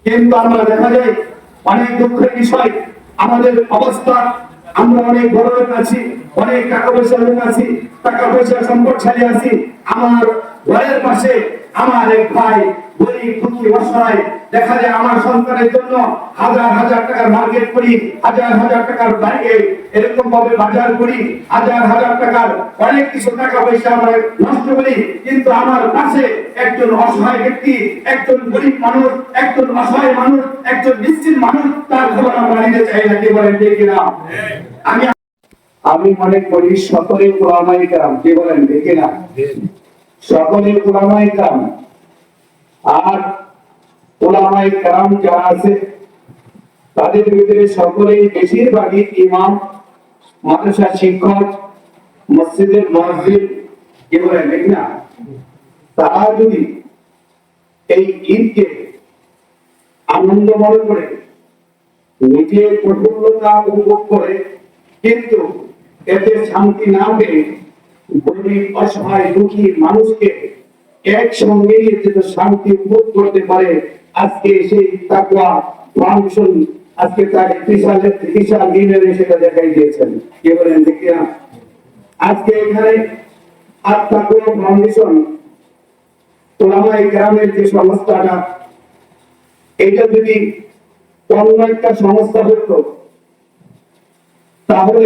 কিন্তু আমরা দেখা যায় অনেক দুঃখের বিষয় আমাদের অবস্থা। আমরা অনেক বড় লোক আছি, অনেক টাকা পয়সার লোক আছি, টাকা পয়সার সম্পদশালী আছি। আমার ঘরের পাশে আমার এক ভাই গরিব দুঃখী অসহায়, দেখা যায় আমার সন্তানের জন্য হাজার হাজার টাকার মার্কেট করি, হাজার হাজার টাকার বাইরে এরকম ভাবে বাজার করি, হাজার হাজার টাকার অনেক কিছু টাকা পয়সা আমরা নষ্ট করি। কিন্তু আমার পাশে একজন অসহায় ব্যক্তি, একজন গরিব মানুষ, একজন অসহায় মানুষ, একজন নিশ্চিত মানুষ, তার খবর আমরা নিতে চাই না। কি বলেন ঠিক কিনা? আমি মনে করি সকলে ওলামায়ে কেরাম, কি বলেন ঠিক কিনা? সকলে ওলামায়ে কেরাম। আর ওলামায়ে কেরাম যারা আছে তাদের ভিতরে সকলেই বেশিরভাগই ইমাম, মাদ্রাসা শিক্ষক, মসজিদের মুয়াজ্জিন, কি বলেন ঠিক না? তারা যদি এই ঈদকে আনন্দ মনে করে, নিজের প্রফুল্লতা উপভোগ করে, কিন্তু এতে শান্তি না পেয়ে গরিব অসহায় দুঃখী মানুষকে একসঙ্গে নিয়ে শান্তি উপভোগ করতে পারে, আজকে সেই তাকওয়া ফাউন্ডেশন আজকে তার বিশাল দিনের সেটা দেখাই দিয়েছেন। কি বলেন ঠিক না? আজকে এখানে তাকওয়া ফাউন্ডেশন ওলামায়ে কেরামের যে সংস্থাটা, এটা যদি অন্য একটা সংস্থা হতো তাহলে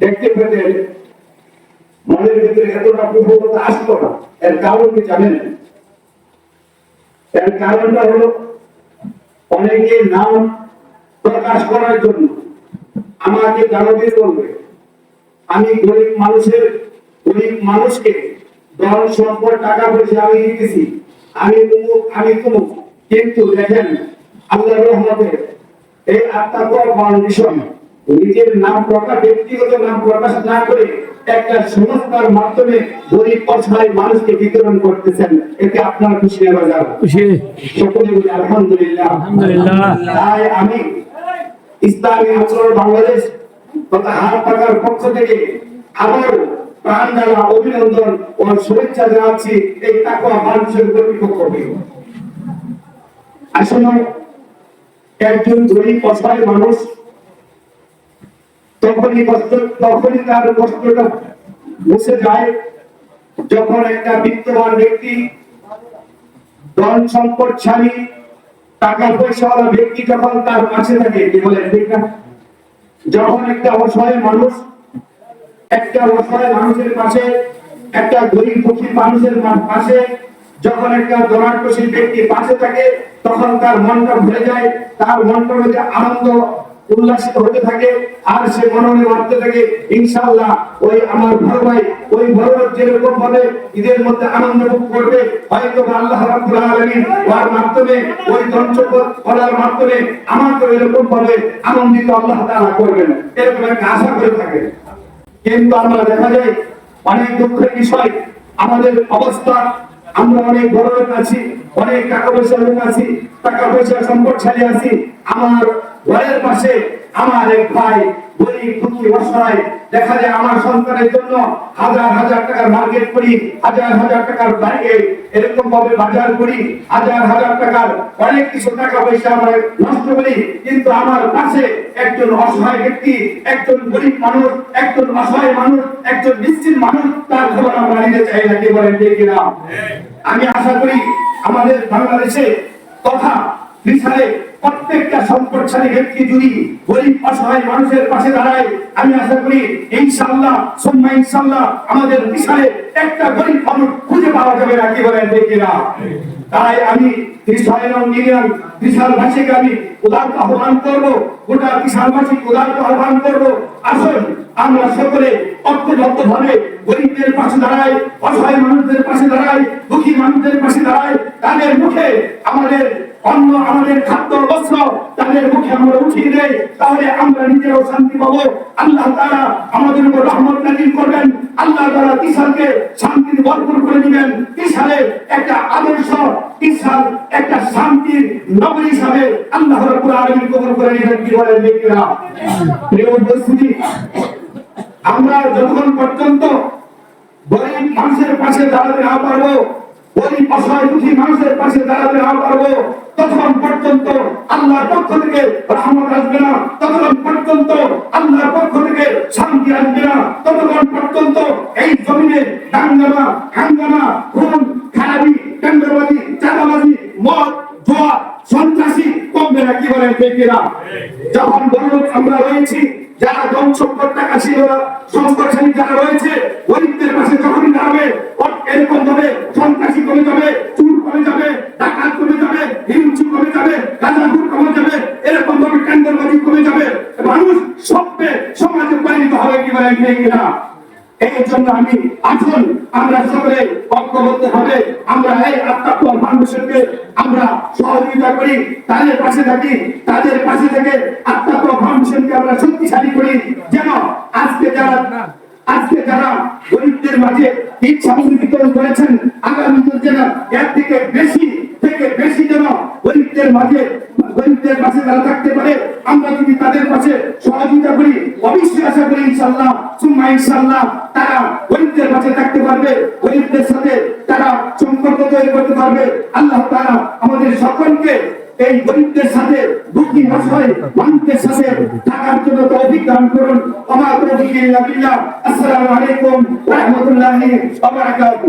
দেখতে পেতেন মনের ভিতরে এতটা প্রবণতা আসতো না। এর কারণ কি জানেন? এর কারণটা হলো অনেকে নাম প্রকাশ করার জন্য আমাকে দাঁড়াতে বলবে, আমি গরিব মানুষকে ধন সম্পদ টাকা পয়সা আমি দিতেছি, আমি তুমুক। কিন্তু দেখেন আল্লাহর রহমতে এই তাকওয়া ফাউন্ডেশন নিজের নাম প্রকাশ, ব্যক্তিগত নাম প্রকাশ না করে একটা সংস্থার মাধ্যমে গরিব অসহায় মানুষকে বিতরণ করতেছেন। এতে আপনার খুশি না বাজার? সকলে বলি আলহামদুলিল্লাহ। তাই আমি ইসলামী আন্দোলন বাংলাদেশ তথা হাত পাকার পক্ষ থেকে আবার প্রাণ ঢালা অভিনন্দন ও শুভেচ্ছা জানাচ্ছি এই তাকওয়া ফাউন্ডেশন কর্তৃপক্ষকে। আসলে একজন গরিব অসহায় মানুষ তখনই তার কষ্টটা মুছে যায় যখন একটা বিত্তবান ব্যক্তি, ধন সম্পদশালী, টাকা পয়সাওয়ালা ব্যক্তি যখন তার পাশে থাকে। কি বলেন ঠিক না? যখন একটা অসহায় মানুষের পাশে, একটা গরিব দুঃখী মানুষের পাশে যখন একটা ধনাঢ্যশীল ব্যক্তি পাশে থাকে, তখন তার মনটা ভরে যায়, তার মনটা মধ্যে আনন্দ উল্লাসিত হতে থাকে। আর সে মনে ভাবতে থাকে ইনশাআল্লাহ ওই আমার বড় ভাই, ওই বড় লোক যেরকম ভাবে ঈদের মধ্যে আনন্দ ভোগ করবে, হয়তো আল্লাহ রাব্বুল আলামিন ওর মাধ্যমে, ওই ধনসম্পদ করার মাধ্যমে আমাকে এরকম ভাবে আনন্দিত আল্লাহ তাআলা করবেন, এরকম একটা আশা করে থাকে। কিন্তু আমরা দেখা যায় অনেক দুঃখের বিষয় আমাদের অবস্থা। আমরা অনেক বড় লোক আছি, অনেক টাকা পয়সার লোক আছি, টাকা পয়সার সম্পদশালী আছি। আমার ঘরের পাশে আমার এক ভাই গরিব দুঃখী অসহায়, দেখা যায় আমার সন্তানের জন্য হাজার হাজার টাকার মার্কেট করি, হাজার হাজার টাকার বাইরে এরকম ভাবে বাজার করি, হাজার হাজার টাকার অনেক কিছু টাকা পয়সা আমরা নষ্ট করি। কিন্তু আমার পাশে একজন অসহায় ব্যক্তি, একজন গরিব মানুষ, একজন অসহায় মানুষ, একজন নিশ্চিত মানুষ, তার খবর আমরা নিতে চাই না। কি বলেন ঠিক কিনা? আমি আশা করি আমাদের বাংলাদেশে তথা বিশালে প্রত্যেকটা সম্পদশালী ব্যক্তি যদি গরিব অসহায় মানুষের পাশে দাঁড়ায়, আমি আশা করি ইনশাআল্লাহ সুম্মা ইনশাআল্লাহ আমাদের বিশালে একটা গরিব মানুষ খুঁজে পাওয়া যাবে না। কি বলেন ঠিক কিনা? তাই আমি বিশালবাসীকে আমি উদারত আহ্বান করবো, গোটা বিশালবাসীকে উদারত আহ্বান করবো, আসুন আমরা সকলে ঐক্যবদ্ধ ভাবে গরিবদের পাশে দাঁড়াই, অসহায় মানুষদের পাশে দাঁড়াই, দুঃখী মানুষদের পাশে দাঁড়াই। তাদের মুখে আমাদের অন্ন, আমাদের খাদ্য, বস্ত্র তাদের মুখে আমরা উঠিয়ে দেই, তাহলে আমরা নিজেরাও শান্তি পাবো। আল্লাহ তাআলা আমাদের উপর রহমত নাযিল করবেন, আল্লাহ তাআলা তিশালকে শান্তির ভরপুর করে দিবেন। তিশালে একটা আদর্শ, তিশাল একটা শান্তির নগরী হিসাবে আল্লাহ রাব্বুল আলামিন কবুল করে নেবেন। কি বলেন ঠিক না? প্রিয় উপস্থিতি, আমরা যতক্ষণ পর্যন্ত গরিব মানুষের পাশে দাঁড়াতে না পারবো, গরিব অসহায় দুঃখী মানুষের পাশে দাঁড়াতে না পারবো, তখন পর্যন্ত আল্লাহর পক্ষ থেকে রহমত আসবে না, ততক্ষণ পর্যন্ত আল্লাহর পক্ষ থেকে শান্তি আসবে না, ততক্ষণ পর্যন্ত এই জমিনে দাঙ্গা হাঙ্গামা খুন খারাপি টেন্ডারবাজি চাঁদাবাজি মদ জুয়া সন্ত্রাসী কমবে না। কি বলেন ঠিক কিনা? যখন বলুন আমরা রয়েছি, যারা ধন সম্পদ টাকা ছিল সংস্পর্শালী যারা রয়েছে, গরিবদের পাশে যখনই দাঁড়াবে এরকম ভাবে সন্ত্রাসী কমে যাবে, চুর কমে যাবে, ডাকাত কমে যাবে, হিংসু কমে যাবে, গাঁজাখুর কমে যাবে, এরকম ভাবে টেন্ডারবাজি কমে যাবে, মানুষ সভ্যে সমাজে পরিণত হবে। কি বলেন ঠিক কিনা? এই জন্য আমি আসুন আমরা সকলে ঐক্যবদ্ধ হবে, আমরা এই আত্মাত্মক ফাউন্ডেশনকে আমরা সহযোগিতা করি, তাদের পাশে থাকি, তাদের পাশে থেকে আত্মাত্মক ফাউন্ডেশনকে আমরা শক্তিশালী করি, যেন আজকে যারা গরিবদের মাঝে ঈদ সামগ্রী বিতরণ করেছেন, আগামী দিন যেন এর থেকে বেশি যেন গরিবদের মাঝে গরিবদের পাশে তারা থাকতে পারে। আমরা যদি তাদের পাশে সহযোগিতা করি, অবশ্যই আশা করি ইনশাআল্লাহ সুম্মা ইনশাআল্লাহ তারা গরিবদের পাশে থাকতে পারবে, গরিবদের সাথে তারা সম্পর্ক তৈরি করতে পারবে। আল্লাহ তাআলা আমাদের সকলকে এই গরিবদের সাথে দুঃখী অসহায় মানুষদের সাথে থাকার জন্য তৌফিক দান করুন। ওয়া মা তৌফিকি ইল্লা বিল্লাহ। আসসালামু আলাইকুম ওয়া রাহমাতুল্লাহি ওয়া বারাকাতুহু।